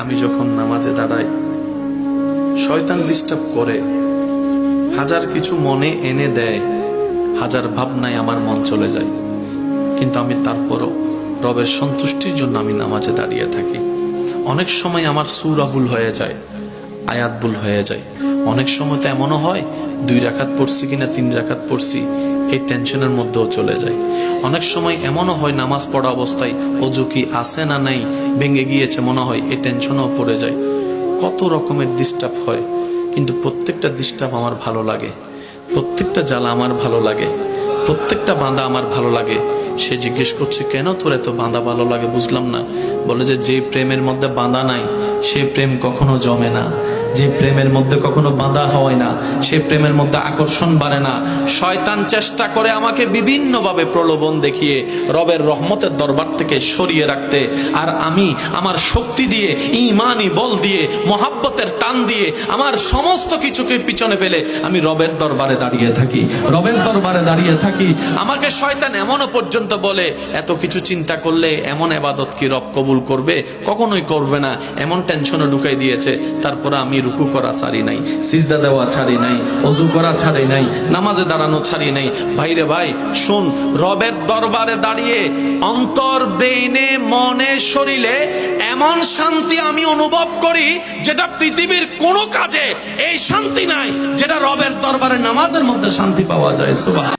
আমি যখন নামাজে দাঁড়াই, শয়তান ডিস্টার্ব করে, হাজার কিছু মনে এনে দেয়, হাজার ভাবনায় আমার মন চলে যায়, কিন্তু আমি তারপরও রবের সন্তুষ্টির জন্য আমি নামাজে দাঁড়িয়ে থাকি। অনেক সময় আমার সূরা ভুল হয়ে যায়, আয়াত ভুল হয়ে যায়। অনেক সময় তো এমনও হয় 2 রাকাত পড়ছি কিনা 3 রাকাত পড়ছি, এই টেনশনের মধ্যেও চলে যায়। অনেক সময় এমনও হয় নামাজ পড়া অবস্থায় ওযু কি আছে না নাই, ভেঙে গিয়েছে মনে হয়, এই টেনশনও পড়ে যায়। কত রকমের ডিস্টার্ব হয়, কিন্তু প্রত্যেকটা ডিস্টার্ব আমার ভালো লাগে, প্রত্যেকটা জ্বালা আমার ভালো লাগে, প্রত্যেকটা বাঁধা আমার ভালো লাগে। সে জিজ্ঞেস করছে, কেন তোর এত বাঁধা ভালো লাগে? বুঝলাম না। বলে যে প্রেমের মধ্যে বাঁধা নাই সে প্রেম কখনো জমে না, যে প্রেমের মধ্যে কখনো বাঁধা হয় না সে প্রেমের মধ্যে আকর্ষণ বাড়ে না। শয়তান চেষ্টা করে আমাকে বিভিন্ন ভাবে প্রলোভন দেখিয়ে রবের রহমতের দরবার থেকে সরিয়ে রাখতে, আর আমি আমার শক্তি দিয়ে, ঈমানি বল দিয়ে, মহাব্বতের টান দিয়ে আমার সমস্ত কিছুকে পিছনে ফেলে আমি রবের দরবারে দাঁড়িয়ে থাকি, রবের দরবারে দাঁড়িয়ে থাকি। আমাকে শয়তান এমনও পর্যন্ত বলে, এত কিছু চিন্তা করলে এমন ইবাদত কি রব কবুল করবে? কখনোই করবে না। এমন টেনশনে ঢুকাই দিয়েছে। তারপরে আমি রুকু করা ছাড়ি নাই, সিজদা দেওয়া ছাড়ি নাই, ওযু করা ছাড়ি নাই, নামাজে দাঁড়ানো ছাড়ি নাই। ভাইরে ভাই শুন, রবের দরবারে দাঁড়িয়ে অন্তর, ব্রেইনে, মনে, শরীরে এমন শান্তি আমি অনুভব করি যেটা পৃথিবীর কোনো কাজে এই শান্তি নাই, যেটা রবের দরবারে নামাজের মধ্যে শান্তি পাওয়া যায়। সুবহান।